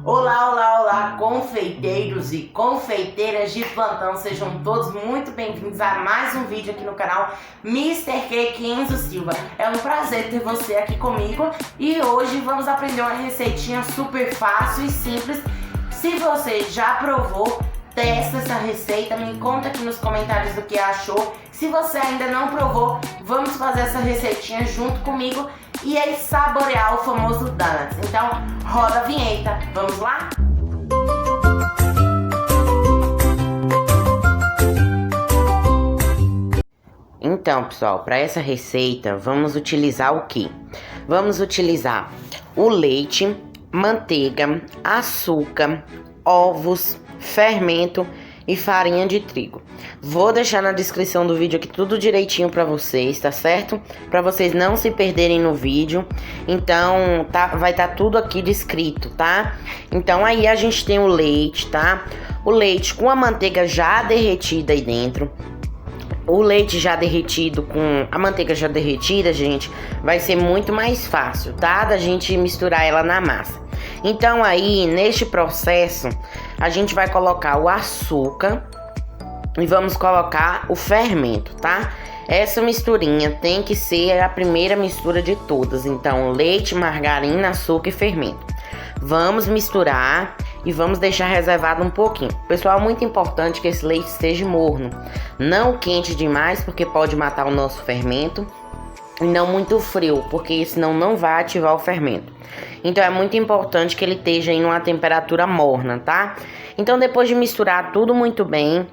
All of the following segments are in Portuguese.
Olá, olá, olá, confeiteiros e confeiteiras de plantão, sejam todos muito bem-vindos a mais um vídeo aqui no canal Mr. Cake Enzo Silva. É um prazer ter você aqui comigo e hoje vamos aprender uma receitinha super fácil e simples. Se você já provou, testa essa receita, me conta aqui nos comentários do que achou. Se você ainda não provou, vamos fazer essa receitinha junto comigo e aí saborear o famoso donuts. Então, roda a vinheta, vamos lá? Então, pessoal, para essa receita, vamos utilizar o quê? Vamos utilizar o leite, manteiga, açúcar, ovos, fermento e farinha de trigo. Vou deixar na descrição do vídeo aqui tudo direitinho pra vocês, tá certo? Pra vocês não se perderem no vídeo. Então, vai estar tudo aqui descrito, tá? Então, aí a gente tem o leite, tá? O leite com a manteiga já derretida aí dentro. O leite já derretido com a manteiga já derretida, gente, vai ser muito mais fácil, tá? Da gente misturar ela na massa. Então aí, neste processo, a gente vai colocar o açúcar e vamos colocar o fermento, tá? Essa misturinha tem que ser a primeira mistura de todas. Então, leite, margarina, açúcar e fermento. Vamos misturar e vamos deixar reservado um pouquinho. Pessoal, muito importante que esse leite esteja morno. Não quente demais, porque pode matar o nosso fermento. E não muito frio, porque senão não vai ativar o fermento. Então é muito importante que ele esteja em uma temperatura morna, tá? Então depois de misturar tudo muito bem,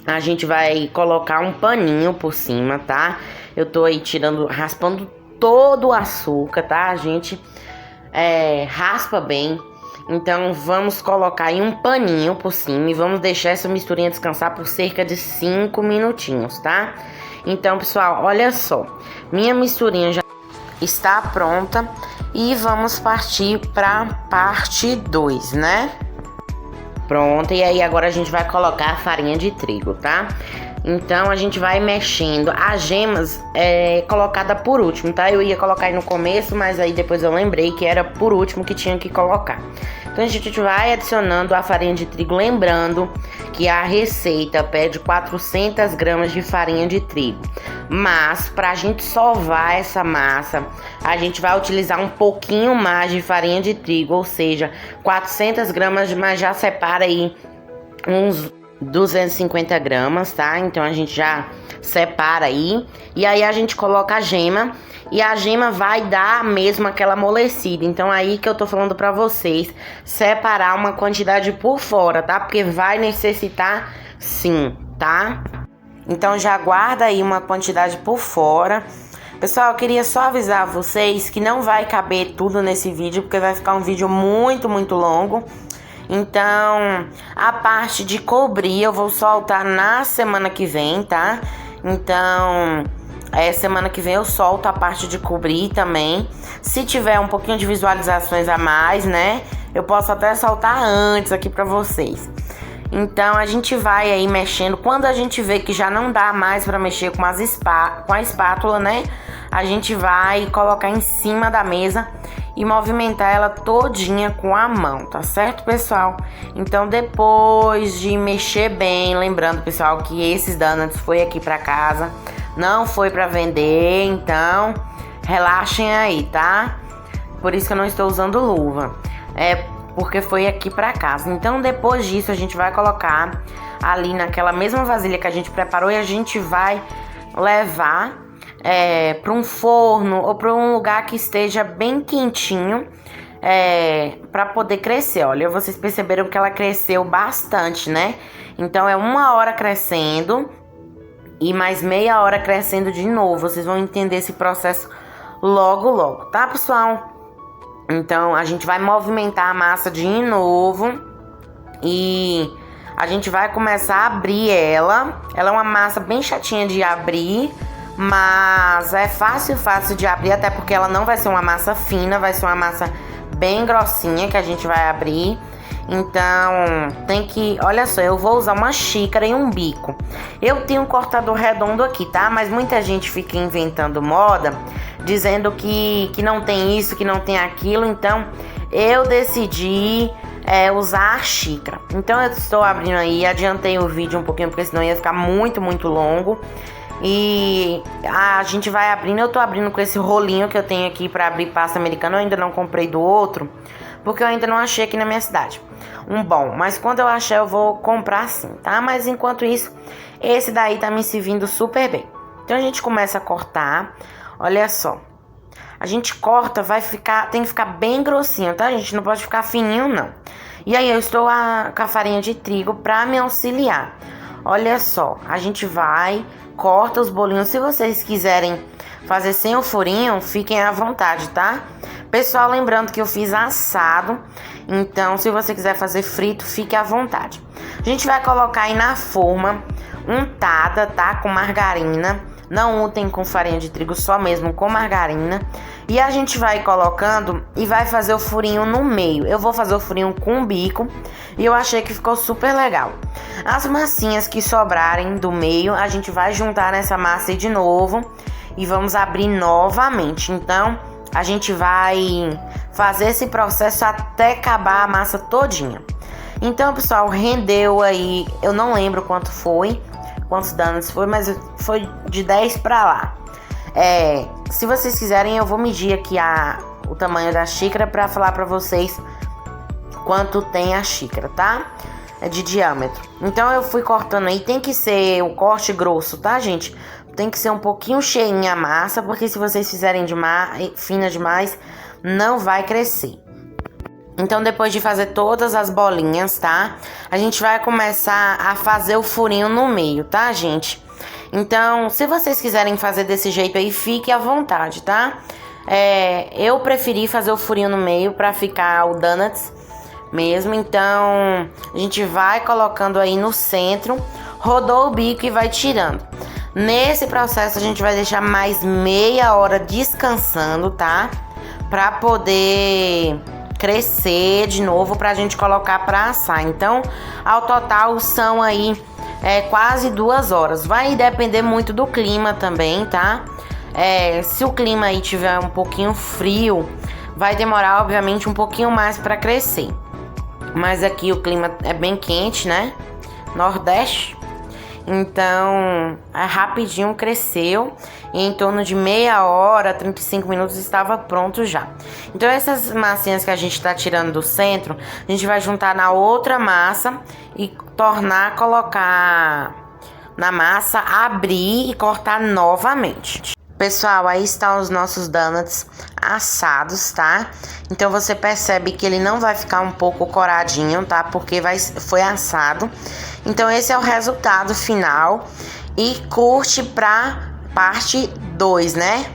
a gente vai colocar um paninho por cima, tá? Eu tô aí raspando todo o açúcar, tá? A gente raspa bem. Então vamos colocar aí um paninho por cima e vamos deixar essa misturinha descansar por cerca de 5 minutinhos, tá? Então, pessoal, olha só, minha misturinha já está pronta e vamos partir para parte 2, né? Pronto, e aí agora a gente vai colocar a farinha de trigo, tá? Então a gente vai mexendo. As gemas colocada por último, tá? Eu ia colocar aí no começo, mas aí depois eu lembrei que era por último que tinha que colocar. Então a gente vai adicionando a farinha de trigo, lembrando que a receita pede 400 gramas de farinha de trigo. Mas pra gente sovar essa massa, a gente vai utilizar um pouquinho mais de farinha de trigo, ou seja, 400 gramas, mas já separa aí uns 250 gramas, tá? Então a gente já separa aí. E aí a gente coloca a gema. E a gema vai dar mesmo aquela amolecida. Então aí que eu tô falando pra vocês separar uma quantidade por fora, tá? Porque vai necessitar sim, tá? Então já guarda aí uma quantidade por fora. Pessoal, eu queria só avisar vocês que não vai caber tudo nesse vídeo, porque vai ficar um vídeo muito, muito longo. Então, a parte de cobrir eu vou soltar na semana que vem, tá? Então, semana que vem eu solto a parte de cobrir também. Se tiver um pouquinho de visualizações a mais, né? Eu posso até soltar antes aqui pra vocês. Então, a gente vai aí mexendo. Quando a gente vê que já não dá mais pra mexer com a espátula, né? A gente vai colocar em cima da mesa e movimentar ela todinha com a mão, tá certo, pessoal? Então, depois de mexer bem, lembrando, pessoal, que esses donuts foi aqui pra casa, não foi pra vender, então relaxem aí, tá? Por isso que eu não estou usando luva, porque foi aqui pra casa. Então, depois disso, a gente vai colocar ali naquela mesma vasilha que a gente preparou e a gente vai levar para um forno ou para um lugar que esteja bem quentinho, para poder crescer. Olha, vocês perceberam que ela cresceu bastante, né? Então é 1 hora crescendo e mais meia hora crescendo de novo. Vocês vão entender esse processo logo, logo, tá, pessoal? Então a gente vai movimentar a massa de novo e a gente vai começar a abrir ela. Ela é uma massa bem chatinha de abrir, mas é fácil de abrir, até porque ela não vai ser uma massa fina, vai ser uma massa bem grossinha que a gente vai abrir. Então, tem que... Olha só, eu vou usar uma xícara e um bico. Eu tenho um cortador redondo aqui, tá? Mas muita gente fica inventando moda, dizendo que não tem isso, que não tem aquilo. Então, eu decidi usar a xícara. Então eu estou abrindo aí, adiantei o vídeo um pouquinho, porque senão ia ficar muito longo. E a gente vai abrindo, eu tô abrindo com esse rolinho que eu tenho aqui pra abrir pasta americana. Eu ainda não comprei do outro, porque eu ainda não achei aqui na minha cidade um bom. Mas quando eu achar eu vou comprar sim, tá? Mas enquanto isso, esse daí tá me servindo super bem. Então a gente começa a cortar, olha só. A gente corta, tem que ficar bem grossinho, tá, gente? Não pode ficar fininho, não. E aí eu estou com a farinha de trigo pra me auxiliar. Olha só, a gente corta os bolinhos. Se vocês quiserem fazer sem o furinho, fiquem à vontade, tá? Pessoal, lembrando que eu fiz assado, então se você quiser fazer frito, fique à vontade. A gente vai colocar aí na forma untada, tá? Com margarina. Não untem com farinha de trigo, só mesmo com margarina. E a gente vai colocando e vai fazer o furinho no meio. Eu vou fazer o furinho com bico e eu achei que ficou super legal. As massinhas que sobrarem do meio, a gente vai juntar nessa massa aí de novo e vamos abrir novamente. Então, a gente vai fazer esse processo até acabar a massa todinha. Então, pessoal, rendeu aí, eu não lembro quantos donuts foi, mas foi de 10 pra lá. Se vocês quiserem, eu vou medir aqui o tamanho da xícara pra falar pra vocês quanto tem a xícara, tá? De diâmetro. Então eu fui cortando aí, tem que ser o corte grosso, tá, gente? Tem que ser um pouquinho cheinha a massa, porque se vocês fizerem fina demais, não vai crescer. Então depois de fazer todas as bolinhas, tá? A gente vai começar a fazer o furinho no meio, tá, gente? Então, se vocês quiserem fazer desse jeito aí, fique à vontade, tá? Eu preferi fazer o furinho no meio pra ficar o donuts mesmo. Então, a gente vai colocando aí no centro, rodou o bico e vai tirando. Nesse processo, a gente vai deixar mais meia hora descansando, tá? Pra poder crescer de novo, pra gente colocar pra assar. Então, ao total, são aí quase 2 horas. Vai depender muito do clima também, tá? Se o clima aí tiver um pouquinho frio, vai demorar, obviamente, um pouquinho mais pra crescer. Mas aqui o clima é bem quente, né? Nordeste. Então, rapidinho cresceu. E em torno de meia hora, 35 minutos, estava pronto já. Então, essas massinhas que a gente tá tirando do centro, a gente vai juntar na outra massa e colocar na massa, abrir e cortar novamente. Pessoal, aí estão os nossos donuts assados, tá? Então você percebe que ele não vai ficar um pouco coradinho, tá? Porque foi assado. Então esse é o resultado final. E curte pra parte 2, né?